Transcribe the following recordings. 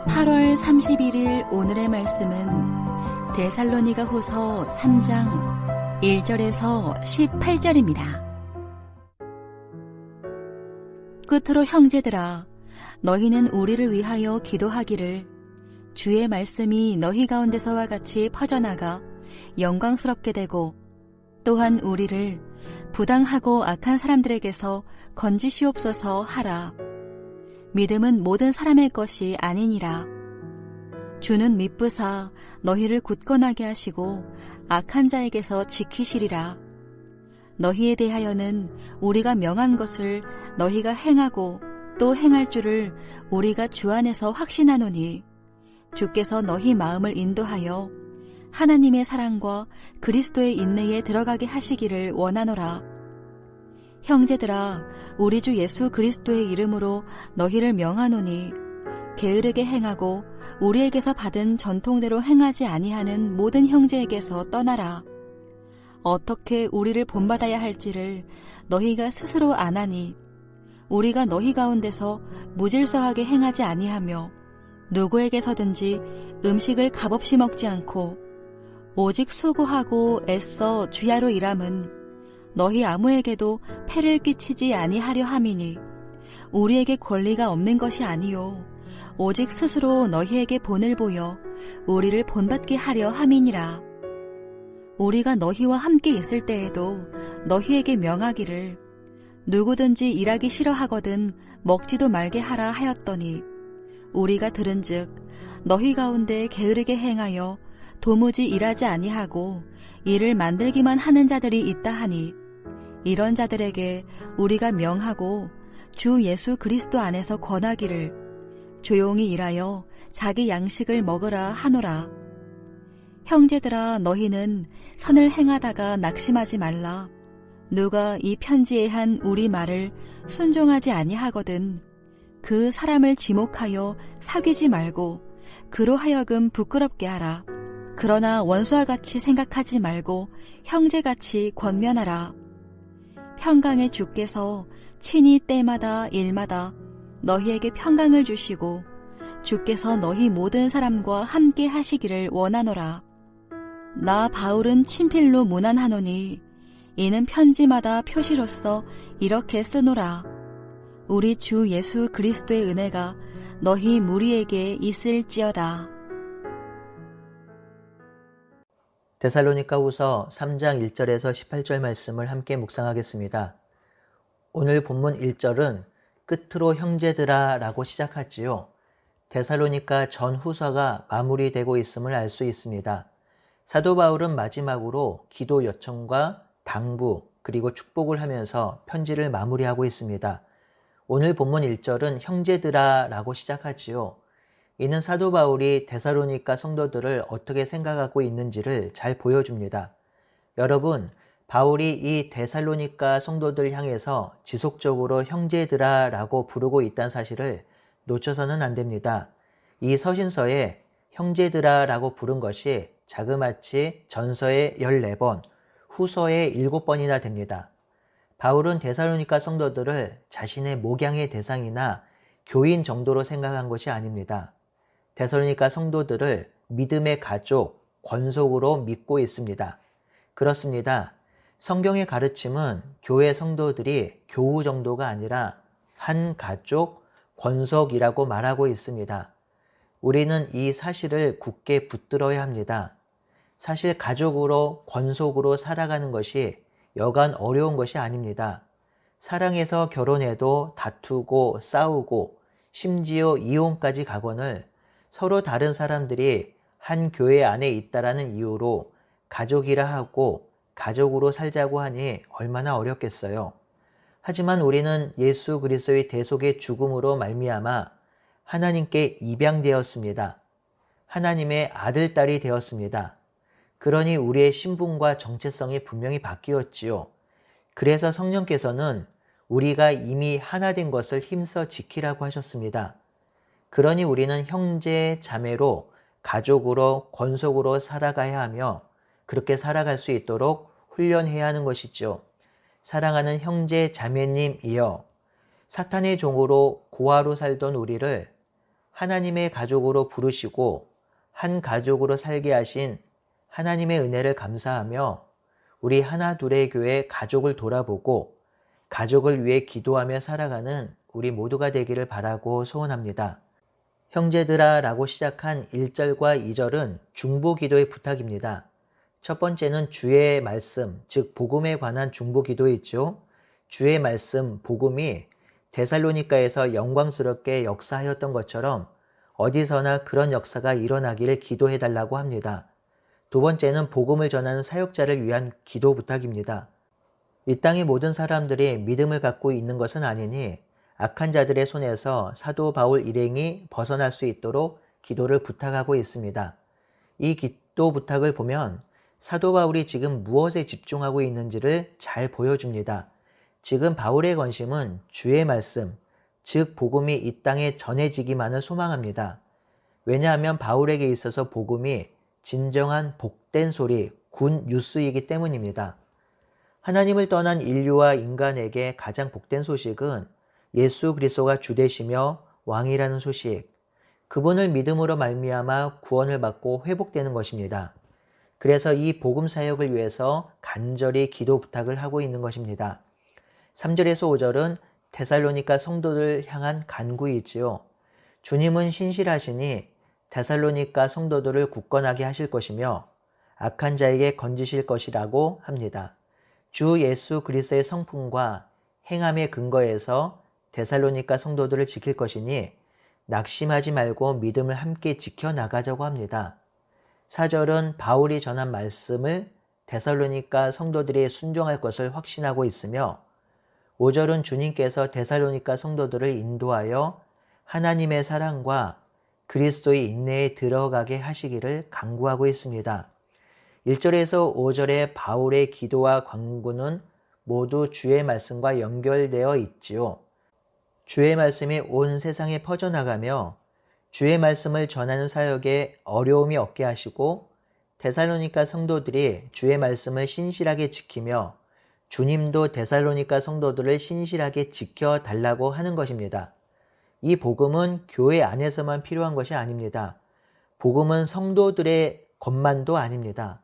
8월 31일 오늘의 말씀은 데살로니가 후서 3장 1절에서 18절입니다. 끝으로 형제들아, 너희는 우리를 위하여 기도하기를 주의 말씀이 너희 가운데서와 같이 퍼져나가 영광스럽게 되고 또한 우리를 부당하고 악한 사람들에게서 건지시옵소서 하라. 믿음은 모든 사람의 것이 아니니라. 주는 미쁘사 너희를 굳건하게 하시고 악한 자에게서 지키시리라. 너희에 대하여는 우리가 명한 것을 너희가 행하고 또 행할 줄을 우리가 주 안에서 확신하노니 주께서 너희 마음을 인도하여 하나님의 사랑과 그리스도의 인내에 들어가게 하시기를 원하노라. 형제들아, 우리 주 예수 그리스도의 이름으로 너희를 명하노니 게으르게 행하고 우리에게서 받은 전통대로 행하지 아니하는 모든 형제에게서 떠나라. 어떻게 우리를 본받아야 할지를 너희가 스스로 아나니 우리가 너희 가운데서 무질서하게 행하지 아니하며 누구에게서든지 음식을 값없이 먹지 않고 오직 수고하고 애써 주야로 일함은 너희 아무에게도 폐를 끼치지 아니하려 함이니 우리에게 권리가 없는 것이 아니요 오직 스스로 너희에게 본을 보여 우리를 본받게 하려 함이니라. 우리가 너희와 함께 있을 때에도 너희에게 명하기를 누구든지 일하기 싫어하거든 먹지도 말게 하라 하였더니 우리가 들은즉 너희 가운데 게으르게 행하여 도무지 일하지 아니하고 일을 만들기만 하는 자들이 있다 하니 이런 자들에게 우리가 명하고 주 예수 그리스도 안에서 권하기를 조용히 일하여 자기 양식을 먹으라 하노라. 형제들아, 너희는 선을 행하다가 낙심하지 말라. 누가 이 편지에 한 우리 말을 순종하지 아니하거든 그 사람을 지목하여 사귀지 말고 그로 하여금 부끄럽게 하라. 그러나 원수와 같이 생각하지 말고 형제같이 권면하라. 평강의 주께서 친히 때마다 일마다 너희에게 평강을 주시고 주께서 너희 모든 사람과 함께 하시기를 원하노라. 나 바울은 친필로 문안하노니 이는 편지마다 표시로서 이렇게 쓰노라. 우리 주 예수 그리스도의 은혜가 너희 무리에게 있을지어다. 데살로니가후서 3장 1절에서 18절 말씀을 함께 묵상하겠습니다. 오늘 본문 1절은 끝으로 형제들아 라고 시작하지요. 데살로니가 전 후서가 마무리되고 있음을 알 수 있습니다. 사도 바울은 마지막으로 기도 요청과 당부 그리고 축복을 하면서 편지를 마무리하고 있습니다. 오늘 본문 1절은 형제들아 라고 시작하지요. 이는 사도 바울이 데살로니가 성도들을 어떻게 생각하고 있는지를 잘 보여줍니다. 여러분, 바울이 이 데살로니가 성도들 향해서 지속적으로 형제들아 라고 부르고 있다는 사실을 놓쳐서는 안 됩니다. 이 서신서에 형제들아 라고 부른 것이 자그마치 전서에 14번, 후서에 7번이나 됩니다. 바울은 데살로니가 성도들을 자신의 목양의 대상이나 교인 정도로 생각한 것이 아닙니다. 데살로니가 성도들을 믿음의 가족, 권속으로 믿고 있습니다. 그렇습니다. 성경의 가르침은 교회 성도들이 교우 정도가 아니라 한 가족, 권속이라고 말하고 있습니다. 우리는 이 사실을 굳게 붙들어야 합니다. 사실 가족으로, 권속으로 살아가는 것이 여간 어려운 것이 아닙니다. 사랑해서 결혼해도 다투고 싸우고 심지어 이혼까지 가거늘 서로 다른 사람들이 한 교회 안에 있다라는 이유로 가족이라 하고 가족으로 살자고 하니 얼마나 어렵겠어요. 하지만 우리는 예수 그리스도의 대속의 죽음으로 말미암아 하나님께 입양되었습니다. 하나님의 아들, 딸이 되었습니다. 그러니 우리의 신분과 정체성이 분명히 바뀌었지요. 그래서 성령께서는 우리가 이미 하나 된 것을 힘써 지키라고 하셨습니다. 그러니 우리는 형제, 자매로, 가족으로, 권속으로 살아가야 하며 그렇게 살아갈 수 있도록 훈련해야 하는 것이죠. 사랑하는 형제, 자매님이여, 사탄의 종으로 고아로 살던 우리를 하나님의 가족으로 부르시고 한 가족으로 살게 하신 하나님의 은혜를 감사하며 우리 하나둘의 교회 가족을 돌아보고 가족을 위해 기도하며 살아가는 우리 모두가 되기를 바라고 소원합니다. 형제들아 라고 시작한 1절과 2절은 중보기도의 부탁입니다. 첫 번째는 주의 말씀, 즉 복음에 관한 중보기도이죠. 주의 말씀, 복음이 데살로니가에서 영광스럽게 역사하였던 것처럼 어디서나 그런 역사가 일어나기를 기도해달라고 합니다. 두 번째는 복음을 전하는 사역자를 위한 기도 부탁입니다. 이 땅의 모든 사람들이 믿음을 갖고 있는 것은 아니니 악한 자들의 손에서 사도 바울 일행이 벗어날 수 있도록 기도를 부탁하고 있습니다. 이 기도 부탁을 보면 사도 바울이 지금 무엇에 집중하고 있는지를 잘 보여줍니다. 지금 바울의 관심은 주의 말씀, 즉 복음이 이 땅에 전해지기만을 소망합니다. 왜냐하면 바울에게 있어서 복음이 진정한 복된 소리, 굿 뉴스이기 때문입니다. 하나님을 떠난 인류와 인간에게 가장 복된 소식은 예수 그리스도가 주 되시며 왕이라는 소식, 그분을 믿음으로 말미암아 구원을 받고 회복되는 것입니다. 그래서 이 복음 사역을 위해서 간절히 기도 부탁을 하고 있는 것입니다. 3절에서 5절은 데살로니가 성도들 향한 간구이지요. 주님은 신실하시니 데살로니가 성도들을 굳건하게 하실 것이며 악한 자에게 건지실 것이라고 합니다. 주 예수 그리스도의 성품과 행함의 근거에서 데살로니가 성도들을 지킬 것이니 낙심하지 말고 믿음을 함께 지켜나가자고 합니다. 4절은 바울이 전한 말씀을 데살로니가 성도들이 순종할 것을 확신하고 있으며 5절은 주님께서 데살로니가 성도들을 인도하여 하나님의 사랑과 그리스도의 인내에 들어가게 하시기를 간구하고 있습니다. 1절에서 5절의 바울의 기도와 간구는 모두 주의 말씀과 연결되어 있지요. 주의 말씀이 온 세상에 퍼져나가며 주의 말씀을 전하는 사역에 어려움이 없게 하시고 데살로니가 성도들이 주의 말씀을 신실하게 지키며 주님도 데살로니가 성도들을 신실하게 지켜달라고 하는 것입니다. 이 복음은 교회 안에서만 필요한 것이 아닙니다. 복음은 성도들의 것만도 아닙니다.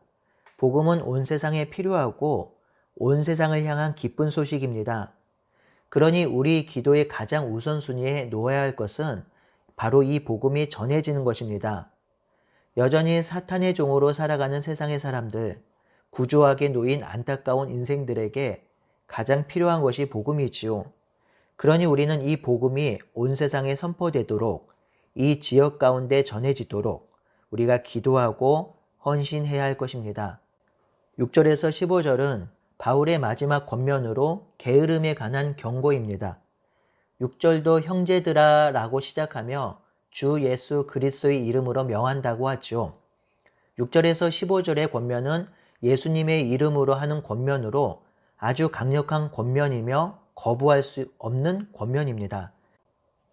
복음은 온 세상에 필요하고 온 세상을 향한 기쁜 소식입니다. 그러니 우리 기도의 가장 우선순위에 놓아야 할 것은 바로 이 복음이 전해지는 것입니다. 여전히 사탄의 종으로 살아가는 세상의 사람들, 구조하게 놓인 안타까운 인생들에게 가장 필요한 것이 복음이지요. 그러니 우리는 이 복음이 온 세상에 선포되도록, 이 지역 가운데 전해지도록 우리가 기도하고 헌신해야 할 것입니다. 6절에서 15절은 바울의 마지막 권면으로 게으름에 관한 경고입니다. 6절도 형제들아 라고 시작하며 주 예수 그리스도의 이름으로 명한다고 하죠. 6절에서 15절의 권면은 예수님의 이름으로 하는 권면으로 아주 강력한 권면이며 거부할 수 없는 권면입니다.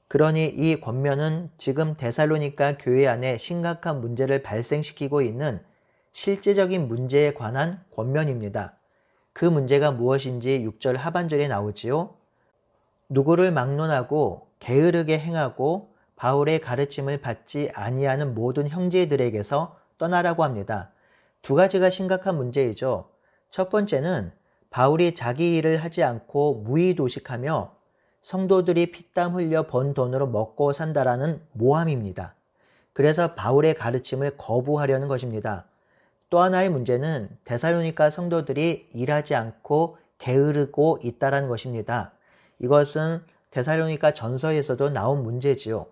그러니 이 권면은 지금 데살로니가 교회 안에 심각한 문제를 발생시키고 있는 실제적인 문제에 관한 권면입니다. 그 문제가 무엇인지 6절 하반절에 나오지요. 누구를 막론하고 게으르게 행하고 바울의 가르침을 받지 아니하는 모든 형제들에게서 떠나라고 합니다. 두 가지가 심각한 문제이죠. 첫 번째는 바울이 자기 일을 하지 않고 무의도식하며 성도들이 피땀 흘려 번 돈으로 먹고 산다라는 모함입니다. 그래서 바울의 가르침을 거부하려는 것입니다. 또 하나의 문제는 데살로니가 성도들이 일하지 않고 게으르고 있다는 것입니다. 이것은 데살로니가 전서에서도 나온 문제지요.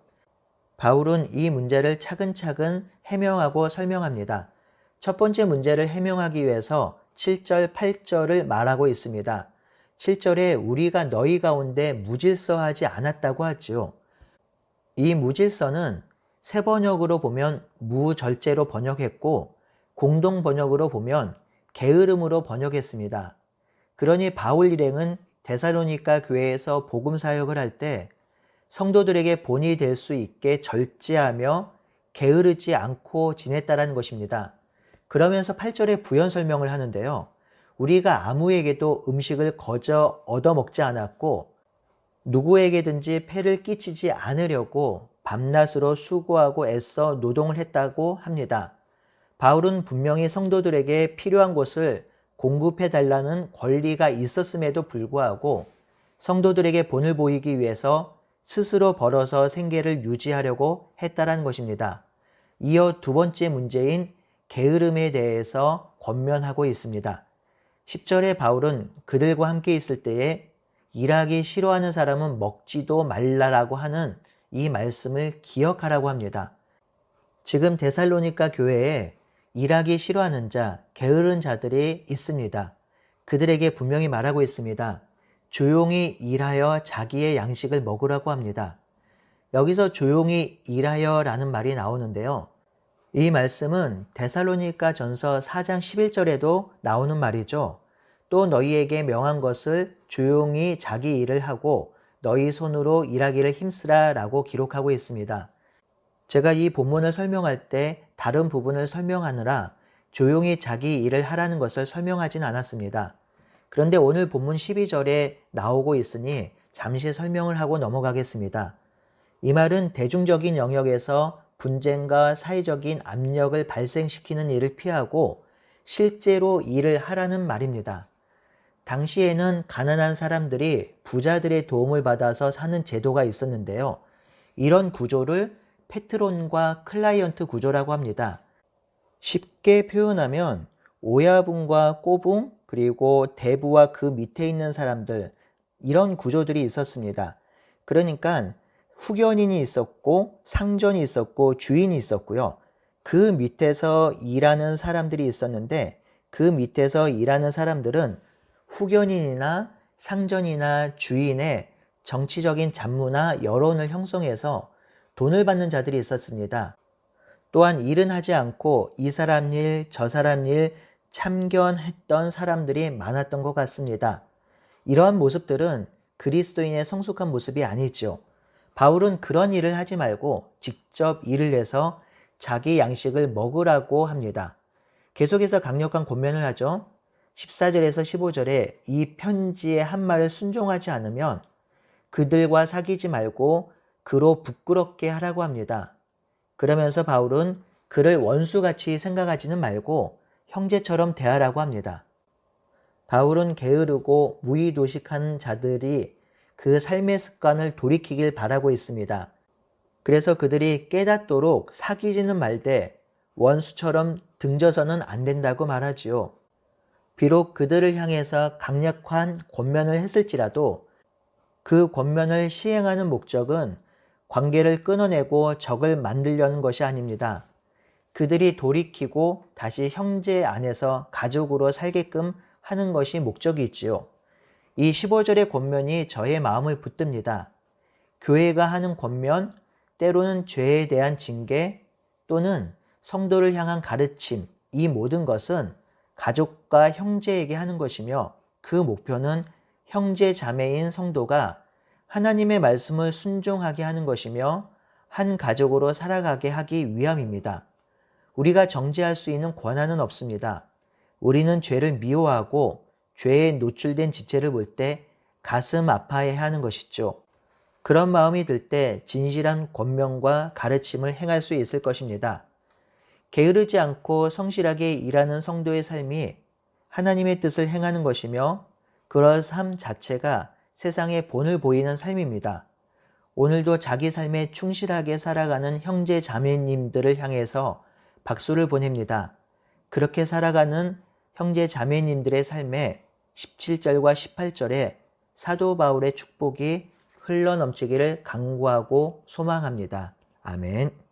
바울은 이 문제를 차근차근 해명하고 설명합니다. 첫 번째 문제를 해명하기 위해서 7절, 8절을 말하고 있습니다. 7절에 우리가 너희 가운데 무질서하지 않았다고 하지요. 이 무질서는 새 번역으로 보면 무절제로 번역했고 공동 번역으로 보면 게으름으로 번역했습니다. 그러니 바울 일행은 데살로니가 교회에서 복음 사역을 할 때 성도들에게 본이 될 수 있게 절제하며 게으르지 않고 지냈다라는 것입니다. 그러면서 8절에 부연 설명을 하는데요. 우리가 아무에게도 음식을 거저 얻어먹지 않았고 누구에게든지 폐를 끼치지 않으려고 밤낮으로 수고하고 애써 노동을 했다고 합니다. 바울은 분명히 성도들에게 필요한 것을 공급해달라는 권리가 있었음에도 불구하고 성도들에게 본을 보이기 위해서 스스로 벌어서 생계를 유지하려고 했다라는 것입니다. 이어 두 번째 문제인 게으름에 대해서 권면하고 있습니다. 10절에 바울은 그들과 함께 있을 때에 일하기 싫어하는 사람은 먹지도 말라라고 하는 이 말씀을 기억하라고 합니다. 지금 데살로니가 교회에 일하기 싫어하는 자, 게으른 자들이 있습니다. 그들에게 분명히 말하고 있습니다. 조용히 일하여 자기의 양식을 먹으라고 합니다. 여기서 조용히 일하여라는 말이 나오는데요. 이 말씀은 데살로니가 전서 4장 11절에도 나오는 말이죠. 또 너희에게 명한 것을 조용히 자기 일을 하고 너희 손으로 일하기를 힘쓰라 라고 기록하고 있습니다. 제가 이 본문을 설명할 때 다른 부분을 설명하느라 조용히 자기 일을 하라는 것을 설명하진 않았습니다. 그런데 오늘 본문 12절에 나오고 있으니 잠시 설명을 하고 넘어가겠습니다. 이 말은 대중적인 영역에서 분쟁과 사회적인 압력을 발생시키는 일을 피하고 실제로 일을 하라는 말입니다. 당시에는 가난한 사람들이 부자들의 도움을 받아서 사는 제도가 있었는데요. 이런 구조를 패트론과 클라이언트 구조라고 합니다. 쉽게 표현하면 오야붕과 꼬붕 그리고 대부와 그 밑에 있는 사람들 이런 구조들이 있었습니다. 그러니까 후견인이 있었고 상전이 있었고 주인이 있었고요. 그 밑에서 일하는 사람들이 있었는데 그 밑에서 일하는 사람들은 후견인이나 상전이나 주인의 정치적인 잡무나 여론을 형성해서 돈을 받는 자들이 있었습니다. 또한 일은 하지 않고 이 사람 일, 저 사람 일 참견했던 사람들이 많았던 것 같습니다. 이러한 모습들은 그리스도인의 성숙한 모습이 아니죠. 바울은 그런 일을 하지 말고 직접 일을 해서 자기 양식을 먹으라고 합니다. 계속해서 강력한 권면을 하죠. 14절에서 15절에 이 편지의 한 말을 순종하지 않으면 그들과 사귀지 말고 그로 부끄럽게 하라고 합니다. 그러면서 바울은 그를 원수같이 생각하지는 말고 형제처럼 대하라고 합니다. 바울은 게으르고 무의도식한 자들이 그 삶의 습관을 돌이키길 바라고 있습니다. 그래서 그들이 깨닫도록 사귀지는 말되 원수처럼 등져서는 안 된다고 말하지요. 비록 그들을 향해서 강력한 권면을 했을지라도 그 권면을 시행하는 목적은 관계를 끊어내고 적을 만들려는 것이 아닙니다. 그들이 돌이키고 다시 형제 안에서 가족으로 살게끔 하는 것이 목적이 있지요. 이 15절의 권면이 저의 마음을 붙듭니다. 교회가 하는 권면, 때로는 죄에 대한 징계 또는 성도를 향한 가르침, 이 모든 것은 가족과 형제에게 하는 것이며 그 목표는 형제 자매인 성도가 하나님의 말씀을 순종하게 하는 것이며 한 가족으로 살아가게 하기 위함입니다. 우리가 정죄할 수 있는 권한은 없습니다. 우리는 죄를 미워하고 죄에 노출된 지체를 볼 때 가슴 아파해야 하는 것이죠. 그런 마음이 들 때 진실한 권면과 가르침을 행할 수 있을 것입니다. 게으르지 않고 성실하게 일하는 성도의 삶이 하나님의 뜻을 행하는 것이며 그런 삶 자체가 세상에 본을 보이는 삶입니다. 오늘도 자기 삶에 충실하게 살아가는 형제 자매님들을 향해서 박수를 보냅니다. 그렇게 살아가는 형제 자매님들의 삶에 17절과 18절에 사도 바울의 축복이 흘러넘치기를 간구하고 소망합니다. 아멘.